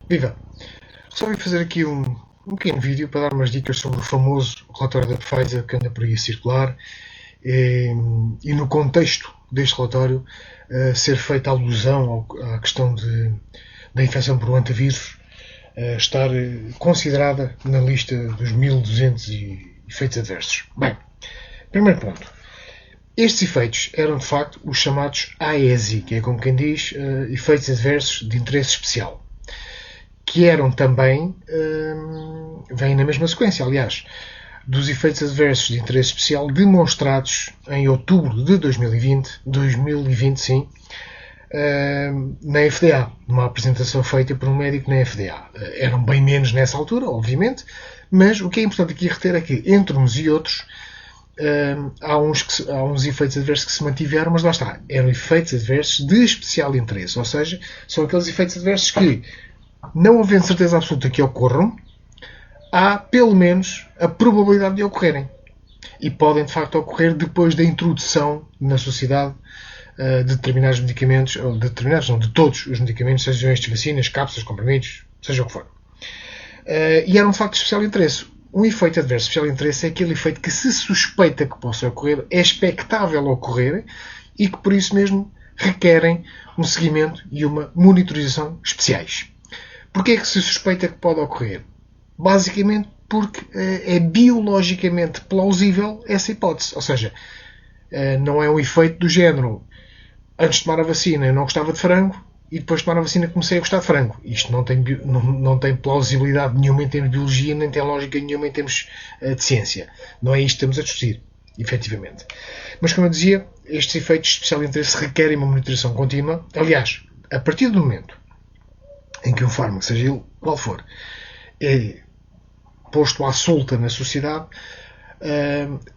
Viva! Só vim fazer aqui um pequeno vídeo para dar umas dicas sobre o famoso relatório da Pfizer que anda por aí a circular e no contexto deste relatório ser feita alusão à questão da infecção por um antivírus estar considerada na lista dos 1200 efeitos adversos. Bem, primeiro ponto. Estes efeitos eram de facto os chamados AESI, que é como quem diz, efeitos adversos de interesse especial. Que eram também, vêm na mesma sequência, aliás, dos efeitos adversos de interesse especial demonstrados em outubro de 2020 sim, na FDA, numa apresentação feita por um médico na FDA. Eram bem menos nessa altura, obviamente, mas o que é importante aqui reter é que, entre uns e outros, há uns efeitos adversos que se mantiveram, mas lá está, eram efeitos adversos de especial interesse, ou seja, são aqueles efeitos adversos que, não havendo certeza absoluta que ocorram, há pelo menos a probabilidade de ocorrerem. E podem de facto ocorrer depois da introdução na sociedade de determinados medicamentos, ou de determinados, não, de todos os medicamentos, sejam estes vacinas, cápsulas, comprimidos, seja o que for. E eram de facto de especial interesse. Um efeito adverso de especial interesse é aquele efeito que se suspeita que possa ocorrer, é expectável ocorrer e que por isso mesmo requerem um seguimento e uma monitorização especiais. Porquê é que se suspeita que pode ocorrer? Basicamente porque é biologicamente plausível essa hipótese. Ou seja, não é um efeito do género antes de tomar a vacina eu não gostava de frango e depois de tomar a vacina comecei a gostar de frango. Isto não tem plausibilidade nenhuma em termos de biologia, nem tem lógica nenhuma em termos de ciência. Não é isto que estamos a discutir, efetivamente. Mas, como eu dizia, estes efeitos de especial interesse requerem uma monitorização contínua. Aliás, a partir do momento em que um fármaco, seja ele qual for, é posto à solta na sociedade,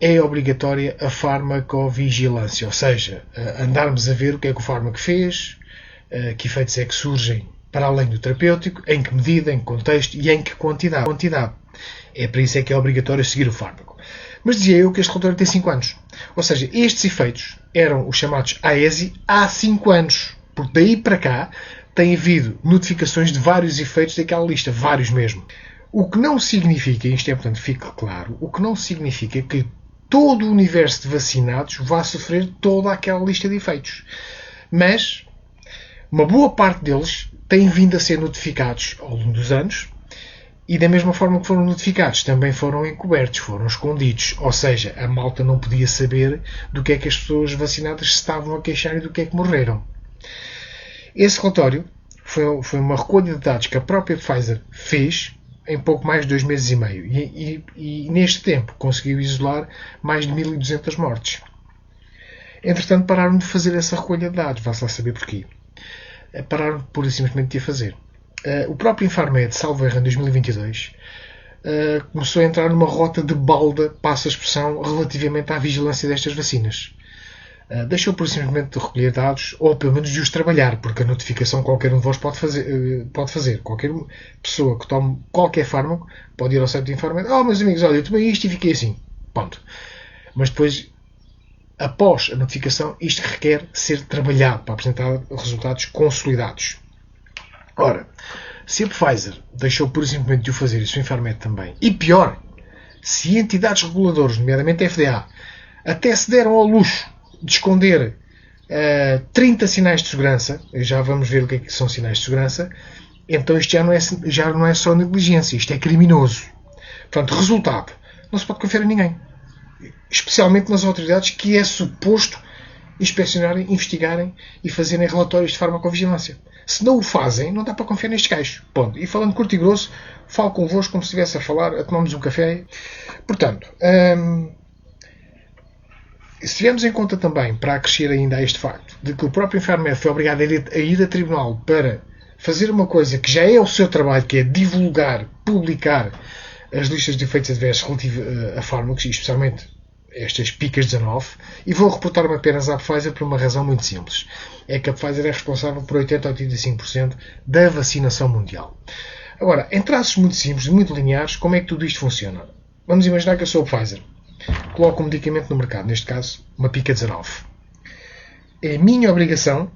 é obrigatória a farmacovigilância, ou seja, andarmos a ver o que é que o fármaco fez, que efeitos é que surgem para além do terapêutico, em que medida, em que contexto e em que quantidade. É para isso é que é obrigatório seguir o fármaco. Mas dizia eu que este relatório tem 5 anos. Ou seja, estes efeitos eram os chamados AESI há 5 anos. Porque daí para cá tem havido notificações de vários efeitos daquela lista, vários mesmo. O que não significa, e isto é importante que fique claro, o que não significa que todo o universo de vacinados vá sofrer toda aquela lista de efeitos. Mas uma boa parte deles têm vindo a ser notificados ao longo dos anos e da mesma forma que foram notificados também foram encobertos, foram escondidos. Ou seja, a malta não podia saber do que é que as pessoas vacinadas se estavam a queixar e do que é que morreram. Esse relatório foi uma recolha de dados que a própria Pfizer fez em pouco mais de 2 meses e meio. E neste tempo conseguiu isolar mais de 1200 mortes. Entretanto, pararam de fazer essa recolha de dados. Vá-se lá saber porquê. Pararam pura e simplesmente de a fazer. O próprio Infarmed, salvo erro, em 2022, começou a entrar numa rota de balda, passa a expressão, relativamente à vigilância destas vacinas. Deixou por simplesmente de recolher dados, ou pelo menos de os trabalhar, porque a notificação qualquer um de vós pode fazer. Qualquer pessoa que tome qualquer fármaco pode ir ao site do Infarmed. Meus amigos, olha, eu tomei isto e fiquei assim. Ponto. Mas depois, após a notificação, isto requer ser trabalhado para apresentar resultados consolidados. Ora, se a Pfizer deixou por simplesmente de o fazer, e se o Infarmed também, e pior, se entidades reguladoras, nomeadamente a FDA, até se deram ao luxo de esconder 30 sinais de segurança, já vamos ver o que é que são sinais de segurança, então isto já não é só negligência, isto é criminoso. Portanto, resultado, não se pode confiar em ninguém. Especialmente nas autoridades que é suposto inspecionarem, investigarem e fazerem relatórios de farmacovigilância. Se não o fazem, não dá para confiar nestes gajos. Ponto. E falando curto e grosso, falo convosco como se estivesse a falar, a tomarmos um café. Portanto, se tivermos em conta também, para acrescer ainda a este facto, de que o próprio Infarmed foi obrigado a ir a tribunal para fazer uma coisa que já é o seu trabalho, que é divulgar, publicar as listas de efeitos adversos relativos a fármacos, e especialmente estas picas 19, e vou reportar-me apenas à Pfizer por uma razão muito simples. É que a Pfizer é responsável por 80 a 85% da vacinação mundial. Agora, em traços muito simples e muito lineares, como é que tudo isto funciona? Vamos imaginar que eu sou a Pfizer. Coloco um medicamento no mercado, neste caso, uma pica 19. É minha obrigação,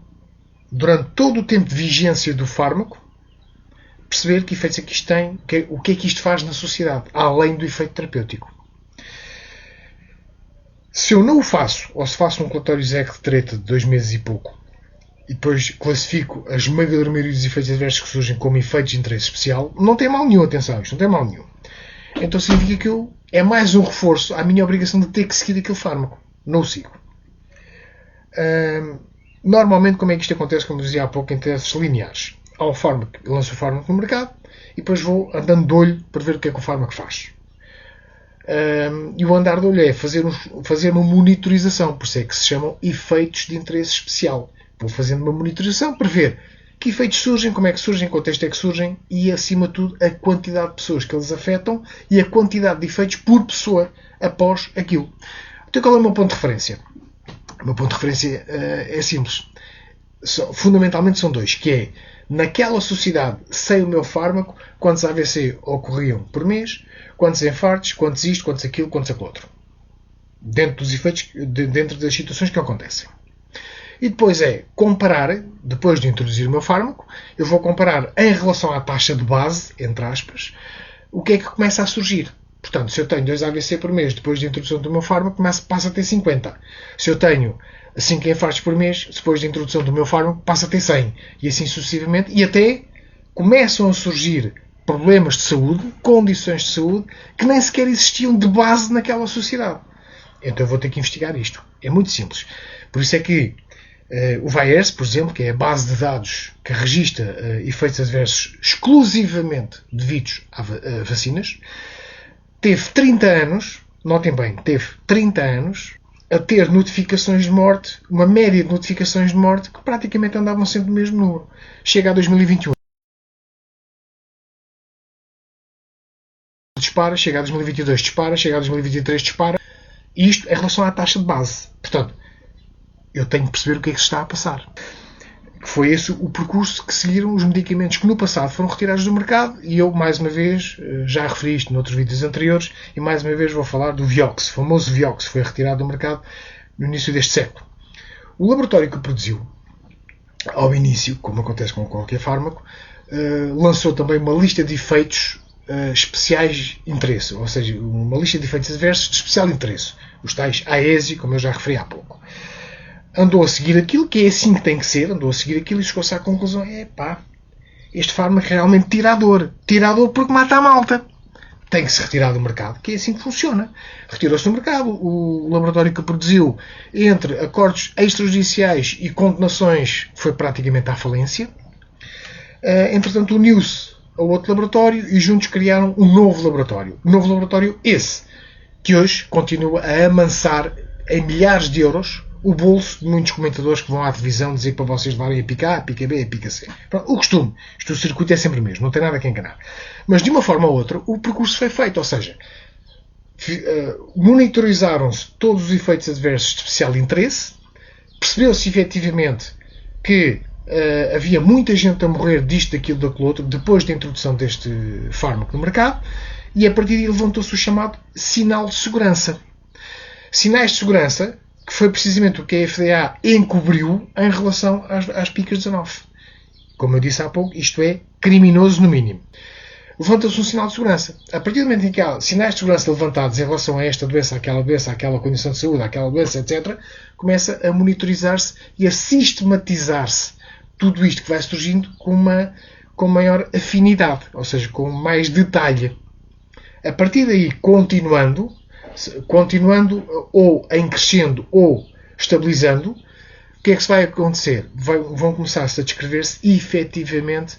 durante todo o tempo de vigência do fármaco, perceber que efeitos é que isto tem, o que é que isto faz na sociedade, além do efeito terapêutico. Se eu não o faço, ou se faço um relatório ZEC de treta de 2 meses e pouco, e depois classifico a esmagadora maioria dos efeitos adversos que surgem como efeitos de interesse especial, não tem mal nenhum, atenção, isto não tem mal nenhum. Então significa que é mais um reforço à minha obrigação de ter que seguir aquele fármaco. Não o sigo. Normalmente, como é que isto acontece, como dizia há pouco, em testes lineares? Há um fármaco, eu lanço o fármaco no mercado e depois vou andando de olho para ver o que é que o fármaco faz. E o andar de olho é fazer uma monitorização, por isso é que se chamam efeitos de interesse especial. Vou fazendo uma monitorização para ver que efeitos surgem, como é que surgem, em que contexto é que surgem e, acima de tudo, a quantidade de pessoas que eles afetam e a quantidade de efeitos por pessoa após aquilo. Então, qual é o meu ponto de referência? O meu ponto de referência é simples. Fundamentalmente são dois, que é, naquela sociedade, sem o meu fármaco, quantos AVC ocorriam por mês, quantos infartos, quantos isto, quantos aquilo, quantos aquilo outro. Dentro dos efeitos, dentro das situações que acontecem. E depois é comparar, depois de introduzir o meu fármaco, eu vou comparar em relação à taxa de base, entre aspas, o que é que começa a surgir. Portanto, se eu tenho 2 AVC por mês depois da introdução do meu fármaco, passa a ter 50. Se eu tenho 5 infartos por mês, depois da introdução do meu fármaco, passa a ter 100. E assim sucessivamente. E até começam a surgir problemas de saúde, condições de saúde, que nem sequer existiam de base naquela sociedade. Então eu vou ter que investigar isto. É muito simples. Por isso é que o VAERS, por exemplo, que é a base de dados que registra efeitos adversos exclusivamente devidos a vacinas, teve 30 anos, notem bem, teve 30 anos a ter notificações de morte, uma média de notificações de morte que praticamente andavam sempre no mesmo número. Chega a 2021. Dispara, chega a 2022 dispara, chega a 2023 dispara. Isto em relação à taxa de base. Portanto, eu tenho que perceber o que é que se está a passar. Foi esse o percurso que seguiram os medicamentos que no passado foram retirados do mercado e eu, mais uma vez, já referi isto noutros vídeos anteriores e mais uma vez vou falar do Vioxx. O famoso Vioxx foi retirado do mercado no início deste século. O laboratório que o produziu, ao início, como acontece com qualquer fármaco, lançou também uma lista de efeitos especiais de interesse, ou seja, uma lista de efeitos adversos de especial interesse. Os tais AESI, como eu já referi há pouco. Andou a seguir aquilo, que é assim que tem que ser, andou a seguir aquilo e chegou-se à conclusão, este fármaco é realmente tirador. Tirador porque mata a malta. Tem que se retirar do mercado, que é assim que funciona. Retirou-se do mercado, o laboratório que produziu, entre acordos extrajudiciais e condenações, foi praticamente à falência. Entretanto, uniu-se a outro laboratório e juntos criaram um novo laboratório. Um novo laboratório esse, que hoje continua a amansar em milhares de euros o bolso de muitos comentadores que vão à televisão dizer para vocês levarem a pica A, a pica B, a pica C. Pronto, o costume. Isto, o circuito é sempre o mesmo, não tem nada que enganar. Mas de uma forma ou outra, o percurso foi feito, ou seja, monitorizaram-se todos os efeitos adversos de especial interesse, percebeu-se efetivamente que havia muita gente a morrer disto, daquilo, daquilo outro, depois da introdução deste fármaco no mercado, e a partir daí levantou-se o chamado sinal de segurança. Sinais de segurança que foi precisamente o que a FDA encobriu em relação às picas 19. Como eu disse há pouco, isto é criminoso no mínimo. Levanta-se um sinal de segurança. A partir do momento em que há sinais de segurança levantados em relação a esta doença, àquela condição de saúde, àquela doença, etc., começa a monitorizar-se e a sistematizar-se tudo isto que vai surgindo com maior afinidade, ou seja, com mais detalhe. A partir daí, continuando ou em crescendo ou estabilizando, o que é que se vai acontecer? Vão começar-se a descrever-se efetivamente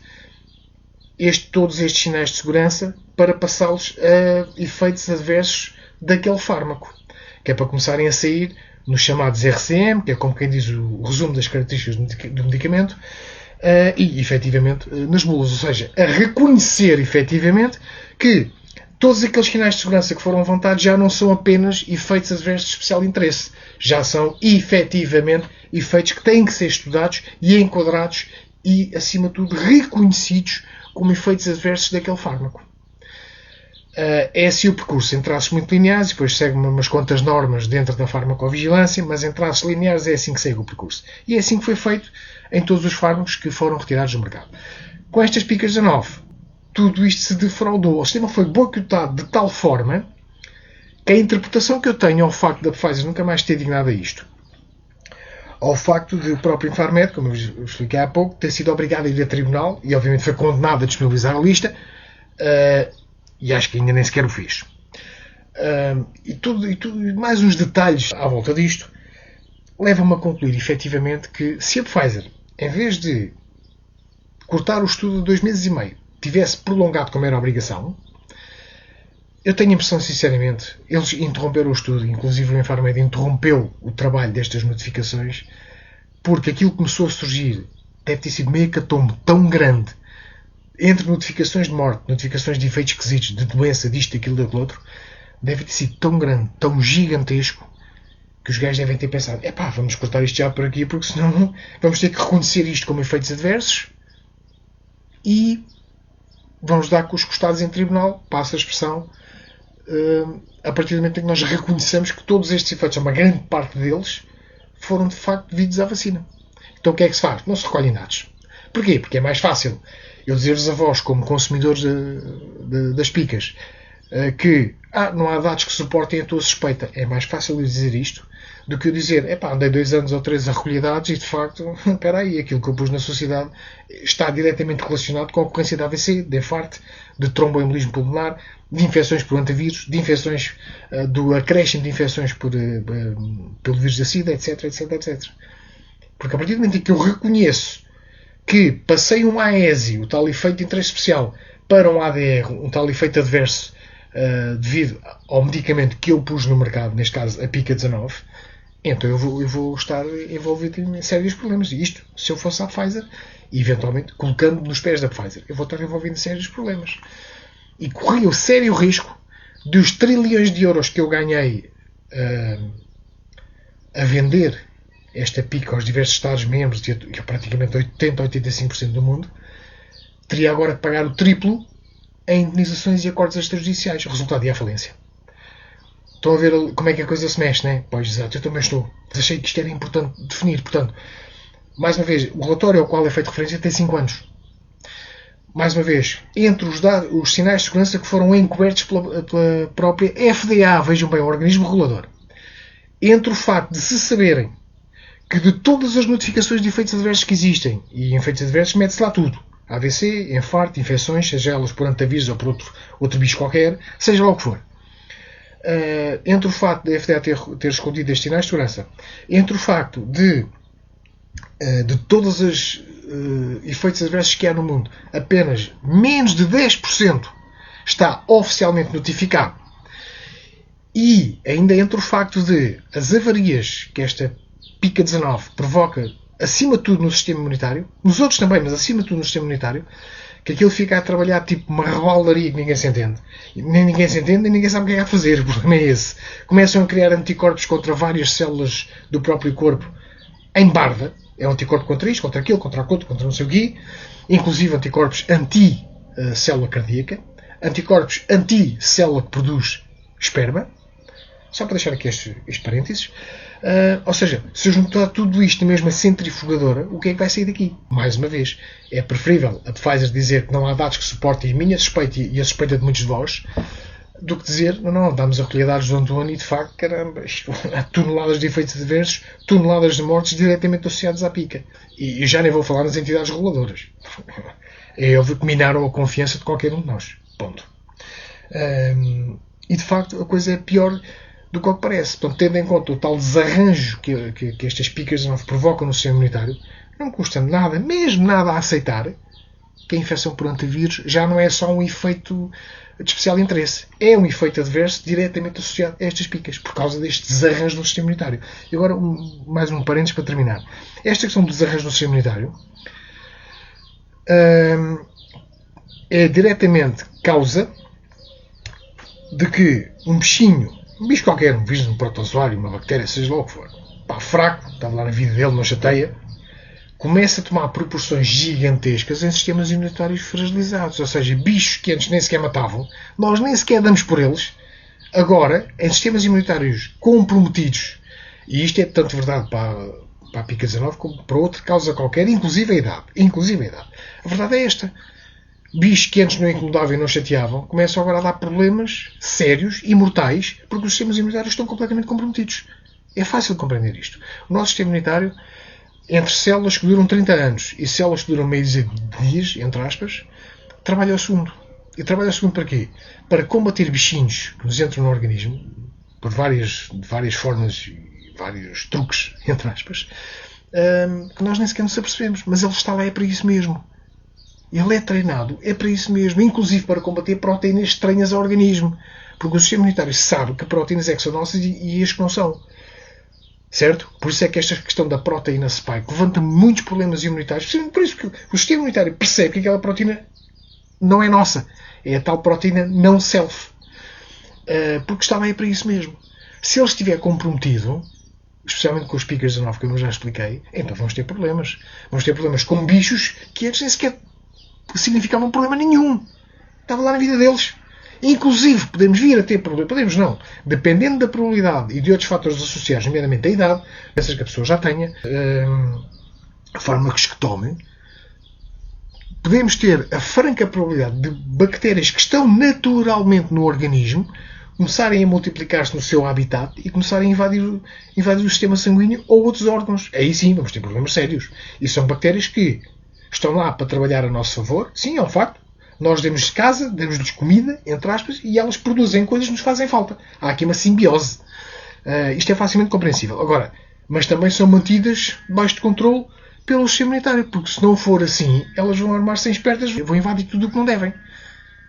todos estes sinais de segurança para passá-los a efeitos adversos daquele fármaco, que é para começarem a sair nos chamados RCM, que é como quem diz o resumo das características do medicamento, e efetivamente nas bulas, ou seja, a reconhecer efetivamente que todos aqueles sinais de segurança que foram levantados já não são apenas efeitos adversos de especial interesse. Já são, efetivamente, efeitos que têm que ser estudados e enquadrados e, acima de tudo, reconhecidos como efeitos adversos daquele fármaco. É assim o percurso, em traços muito lineares, depois segue umas quantas normas dentro da farmacovigilância, mas em traços lineares é assim que segue o percurso. E é assim que foi feito em todos os fármacos que foram retirados do mercado. Com estas picas 19, tudo isto se defraudou. O sistema foi boicotado de tal forma que a interpretação que eu tenho ao facto da Pfizer nunca mais ter dignado a isto, ao facto de o próprio Infarmed, como eu expliquei há pouco, ter sido obrigado a ir a tribunal e obviamente foi condenado a disponibilizar a lista, e acho que ainda nem sequer o fez. E mais uns detalhes à volta disto levam-me a concluir efetivamente que se a Pfizer, em vez de cortar o estudo de 2 meses e meio, tivesse prolongado como era a obrigação, eu tenho a impressão, sinceramente, eles interromperam o estudo, inclusive o Infarmed interrompeu o trabalho destas notificações, porque aquilo que começou a surgir deve ter sido meio hecatombe tão grande entre notificações de morte, notificações de efeitos esquisitos, de doença, disto, daquilo, daquilo outro, deve ter sido tão grande, tão gigantesco, que os gajos devem ter pensado, vamos cortar isto já por aqui, porque senão vamos ter que reconhecer isto como efeitos adversos e vamos dar com os costados em tribunal, passa a expressão, a partir do momento em que nós reconhecemos que todos estes efeitos, uma grande parte deles, foram de facto devidos à vacina. Então o que é que se faz? Não se recolhem dados. Porquê? Porque é mais fácil eu dizer-vos a vós, como consumidores das picas, que não há dados que suportem a tua suspeita. É mais fácil eu dizer isto do que eu dizer, andei 2 anos ou 3 a recolher dados e de facto, espera aí, aquilo que eu pus na sociedade está diretamente relacionado com a ocorrência de AVC, de infarto, de tromboembolismo pulmonar, de infecções por antivírus, de infecções, do acréscimo de infecções pelo vírus da SIDA, etc, etc, etc. Porque a partir do momento em que eu reconheço que passei um AESI, o tal efeito de interesse especial, para um ADR, um tal efeito adverso, devido ao medicamento que eu pus no mercado, neste caso a Pica 19, então eu vou estar envolvido em sérios problemas. E isto, se eu fosse à Pfizer, e eventualmente colocando nos pés da Pfizer, eu vou estar envolvido em sérios problemas. E corri o sério risco dos trilhões de euros que eu ganhei a vender esta pica aos diversos Estados-membros, que é praticamente 80-85% do mundo, teria agora que pagar o triplo em indenizações e acordos extrajudiciais. O resultado é a falência. Estão a ver como é que a coisa se mexe, não é? Pois, exato, eu também estou. Mas achei que isto era importante definir. Portanto, mais uma vez, o relatório ao qual é feito referência tem 5 anos. Mais uma vez, entre os sinais de segurança que foram encobertos pela própria FDA, vejam bem, o organismo regulador, entre o facto de se saberem que de todas as notificações de efeitos adversos que existem, e efeitos adversos mete-se lá tudo, AVC, infarto, infecções, seja elas por antivírus ou por outro bicho qualquer, seja lá o que for. Entre o facto da FDA ter escondido estes sinais de segurança, entre o facto de todos os efeitos adversos que há no mundo, apenas menos de 10% está oficialmente notificado, e ainda entre o facto de as avarias que esta Pica 19 provoca, acima de tudo no sistema imunitário, nos outros também, mas acima de tudo no sistema imunitário, que aquilo fica a trabalhar tipo uma rebaldaria que ninguém se entende. Nem ninguém se entende, nem ninguém sabe o que é a fazer. O problema é esse. Começam a criar anticorpos contra várias células do próprio corpo em barda. É um anticorpo contra isto, contra aquilo, contra aquilo, contra não sei o quê. Inclusive anticorpos anti-célula cardíaca. Anticorpos anti-célula que produz esperma. Só para deixar aqui este parênteses. Ou seja, se eu juntar tudo isto na mesma centrifugadora, o que é que vai sair daqui? Mais uma vez, é preferível a Pfizer dizer que não há dados que suportem a minha suspeita e a suspeita de muitos de vós, do que dizer, não, damos a recolher dados do António e de facto, caramba, há toneladas de efeitos adversos, toneladas de mortes diretamente associadas à pica. E já nem vou falar nas entidades reguladoras. É óbvio que minaram a confiança de qualquer um de nós. Ponto. E de facto, a coisa é pior do que parece. Portanto, tendo em conta o tal desarranjo que estas picas de novo provocam no sistema imunitário, não custa nada, mesmo nada, a aceitar que a infecção por antivírus já não é só um efeito de especial interesse. É um efeito adverso diretamente associado a estas picas, por causa deste desarranjo no sistema imunitário. E agora, mais um parênteses para terminar. Esta questão do desarranjo no sistema imunitário é diretamente causa de que um bicho qualquer, um vírus, um protozoário, uma bactéria, seja lá o que for, fraco, estava lá na vida dele, não chateia, começa a tomar proporções gigantescas em sistemas imunitários fragilizados. Ou seja, bichos que antes nem sequer matavam, nós nem sequer damos por eles, agora, em sistemas imunitários comprometidos, e isto é tanto verdade para a pica 19 como para outra causa qualquer, inclusive a idade. A verdade é esta. bichos que antes não incomodavam e não chateavam, começam agora a dar problemas sérios e mortais porque os sistemas imunitários estão completamente comprometidos. É fácil compreender isto. O nosso sistema imunitário, entre células que duram 30 anos e células que duram meio de dias, entre aspas, trabalha ao segundo. E trabalha ao segundo para quê? Para combater bichinhos que nos entram no organismo, por várias formas e vários truques, entre aspas, que nós nem sequer nos apercebemos. Mas ele está lá é para isso mesmo. Ele é treinado, é para isso mesmo, inclusive para combater proteínas estranhas ao organismo. Porque o sistema imunitário sabe que proteínas é que são nossas e as que não são. Certo? Por isso é que esta questão da proteína spike levanta muitos problemas imunitários. Por isso que o sistema imunitário percebe que aquela proteína não é nossa. É a tal proteína não self. Porque está lá é para isso mesmo. Se ele estiver comprometido, especialmente com os picas 19 que eu já expliquei, então vamos ter problemas. Vamos ter problemas com bichos que antes nem sequer significavam problema nenhum. Estava lá na vida deles. Inclusive, podemos vir a ter problemas. Podemos não. Dependendo da probabilidade e de outros fatores associados, nomeadamente a idade, essas que a pessoa já tenha, fármacos que tome, podemos ter a franca probabilidade de bactérias que estão naturalmente no organismo começarem a multiplicar-se no seu habitat e começarem a invadir o sistema sanguíneo ou outros órgãos. Aí sim, vamos ter problemas sérios. E são bactérias que estão lá para trabalhar a nosso favor. Sim, é um facto. Nós demos-lhes casa, damos-lhes comida, entre aspas, e elas produzem coisas que nos fazem falta. Há aqui uma simbiose. Isto é facilmente compreensível. Agora, mas também são mantidas debaixo de controle pelo sistema imunitário, porque se não for assim, elas vão armar-se espertas, vão invadir tudo o que não devem.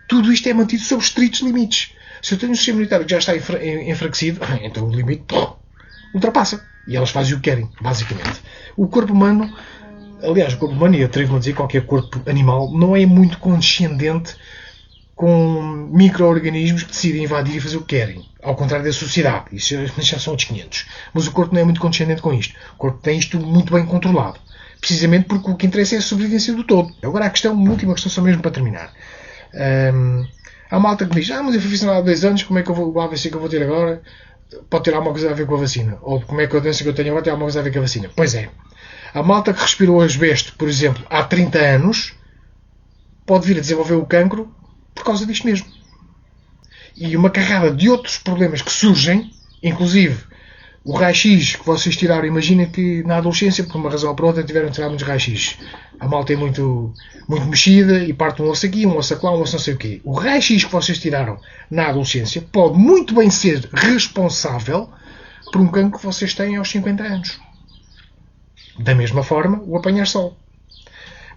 Tudo isto é mantido sob estritos limites. Se eu tenho um sistema imunitário que já está enfraquecido, então o limite ultrapassa. E elas fazem o que querem, basicamente. O corpo humano, aliás, o corpo humano, e atrevo-me a dizer qualquer corpo animal, não é muito condescendente com micro-organismos que decidem invadir e fazer o que querem. Ao contrário da sociedade. Isso já são outros 500. Mas o corpo não é muito condescendente com isto. O corpo tem isto muito bem controlado. Precisamente porque o que interessa é a sobrevivência do todo. Agora a questão, uma última questão só mesmo para terminar. Há malta que diz, mas eu fui vacinado há 2 anos, como é que eu vou, o AVC que eu vou ter agora pode ter alguma coisa a ver com a vacina? Ou como é que a doença que eu tenho agora tem alguma coisa a ver com a vacina? Pois é. A malta que respirou asbesto, por exemplo, há 30 anos, pode vir a desenvolver o cancro por causa disto mesmo. E uma carrada de outros problemas que surgem, inclusive o raio-x que vocês tiraram, imagina que na adolescência, por uma razão ou por outra, tiveram de tirar muitos raio-x. A malta é muito mexida e parte um osso aqui, um osso lá, um osso não sei o quê. O raio-x que vocês tiraram na adolescência pode muito bem ser responsável por um cancro que vocês têm aos 50 anos. Da mesma forma, o apanhar sol.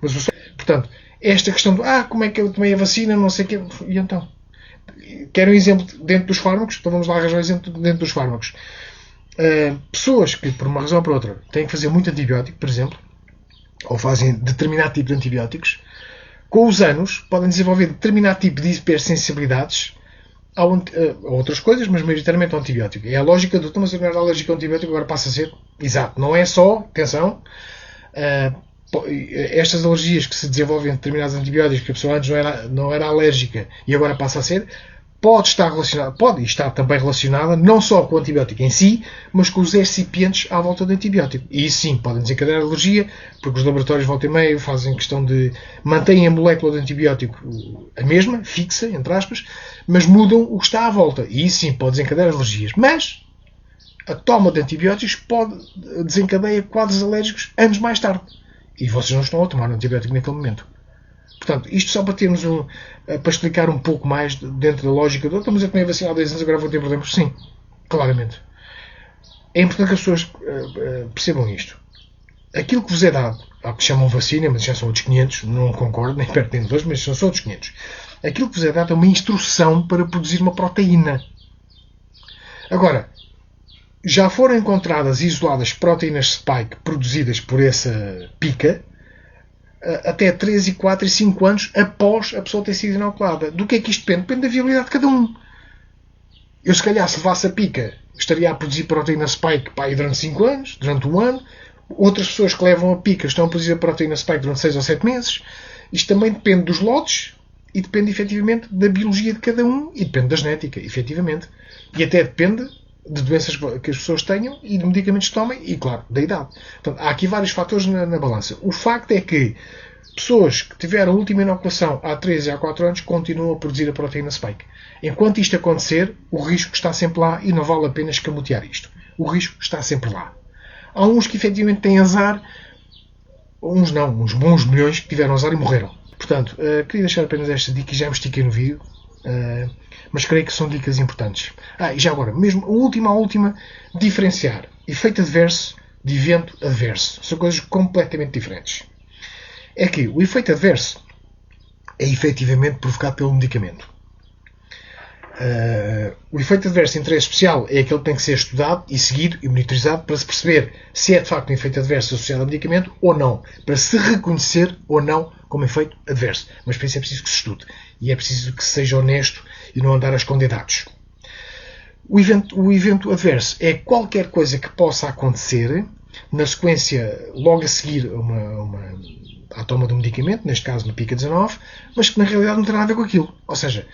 Mas, portanto, esta questão de como é que eu tomei a vacina, não sei o quê. E então? Querem um exemplo dentro dos fármacos? Então vamos lá arranjar um exemplo dentro dos fármacos. Pessoas que, por uma razão ou por outra, têm que fazer muito antibiótico, por exemplo, ou fazem determinado tipo de antibióticos, com os anos podem desenvolver determinado tipo de hipersensibilidades a outras coisas, mas maioritariamente ao antibiótico. É a lógica do mas eu não era alérgico ao antibiótico, agora passa a ser. Exato. Não é só, atenção, estas alergias que se desenvolvem em determinados antibióticos que a pessoa antes não era alérgica e agora passa a ser, pode estar relacionada, pode estar também relacionada não só com o antibiótico em si, mas com os recipientes à volta do antibiótico. E isso sim, podem desencadear alergia, porque os laboratórios volta e meia fazem questão de mantêm a molécula do antibiótico a mesma, fixa, entre aspas, mas mudam o que está à volta. E isso sim, pode desencadear alergias. Mas a toma de antibióticos pode desencadear quadros alérgicos anos mais tarde. E vocês não estão a tomar um antibiótico naquele momento. Portanto, isto só para termos para explicar um pouco mais dentro da lógica do mas eu tomei a vacina há 10 anos, agora vou ter problemas. Sim, claramente. É importante que as pessoas percebam isto. Aquilo que vos é dado, há que chamam vacina, mas já são outros 500, não concordo, nem perto nem de dois, mas são só outros 500. Aquilo que vos é dado é uma instrução para produzir uma proteína. Agora, já foram encontradas isoladas proteínas spike produzidas por essa pica até 3, 4 e 5 anos após a pessoa ter sido inoculada. Do que é que isto depende? Depende da viabilidade de cada um. Eu, se calhar, se levasse a pica, estaria a produzir proteína spike durante 5 anos, durante 1 ano. Outras pessoas que levam a pica estão a produzir a proteína spike durante 6 ou 7 meses. Isto também depende dos lotes e depende, efetivamente, da biologia de cada um e depende da genética, efetivamente. E até depende de doenças que as pessoas tenham e de medicamentos que tomem e, claro, da idade. Portanto, há aqui vários fatores na balança. O facto é que Pessoas que tiveram a última inoculação há 3 e há 4 anos continuam a produzir a proteína spike. Enquanto isto acontecer, o risco está sempre lá e não vale a pena escamotear isto. O risco está sempre lá. Há uns que efetivamente têm azar, uns não, uns bons milhões que tiveram azar e morreram. Portanto, queria deixar apenas esta dica e já me estiquei no vídeo, mas creio que são dicas importantes. E já agora, mesmo a última, diferenciar efeito adverso de evento adverso. São coisas completamente diferentes. É que o efeito adverso é efetivamente provocado pelo medicamento. O efeito adverso de interesse especial é aquele que tem que ser estudado e seguido e monitorizado para se perceber se é de facto um efeito adverso associado ao medicamento ou não, para se reconhecer ou não como efeito adverso. Mas para isso é preciso que se estude e é preciso que se seja honesto e não andar a esconder dados. O evento adverso é qualquer coisa que possa acontecer na sequência, logo a seguir à toma do medicamento, neste caso uma pica 19, mas que na realidade não tem nada a ver com aquilo. Ou seja,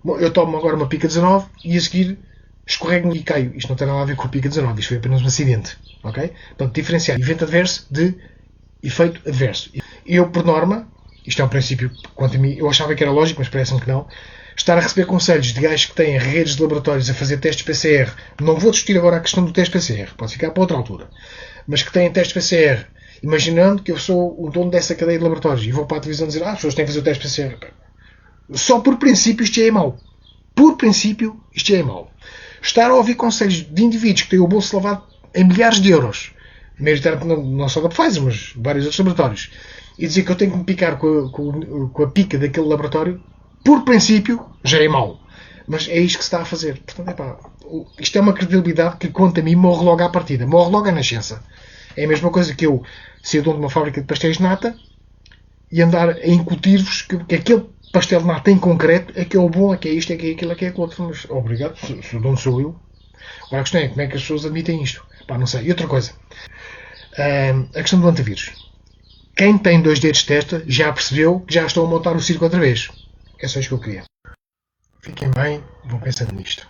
eu tomo agora uma pica 19 e a seguir escorrego-me e caio. Isto não tem nada a ver com a pica 19, isto foi apenas um acidente. Okay? Portanto, diferenciar evento adverso de efeito adverso. Eu, por norma, isto é um princípio, quanto a mim, eu achava que era lógico, mas parece-me que não, estar a receber conselhos de gajos que têm redes de laboratórios a fazer testes PCR, não vou discutir agora a questão do teste PCR, pode ficar para outra altura, mas que têm testes PCR, imaginando que eu sou o dono dessa cadeia de laboratórios e vou para a televisão dizer as pessoas têm que fazer o teste PCR. Só por princípio isto já é mau. Por princípio isto já é mau. Estar a ouvir conselhos de indivíduos que têm o bolso lavado em milhares de euros, maioritariamente não só da Pfizer, mas vários outros laboratórios, e dizer que eu tenho que me picar com a pica daquele laboratório, por princípio já é mau. Mas é isto que se está a fazer. Portanto, isto é uma credibilidade que, quanto a mim, morre logo à partida. Morre logo à nascença. É a mesma coisa que eu ser dono de uma fábrica de pastéis de nata e andar a incutir-vos que aquele pastel de nata em concreto é que é o bom, é que é isto, é que é aquilo, é que é aquilo outro. Mas, obrigado, se o dono sou eu. Agora a questão é como é que as pessoas admitem isto. Não sei. E outra coisa. A questão do antivírus. Quem tem 2 dedos de testa já percebeu que já estão a montar o circo outra vez. É só isto que eu queria. Fiquem bem, vão pensando nisto.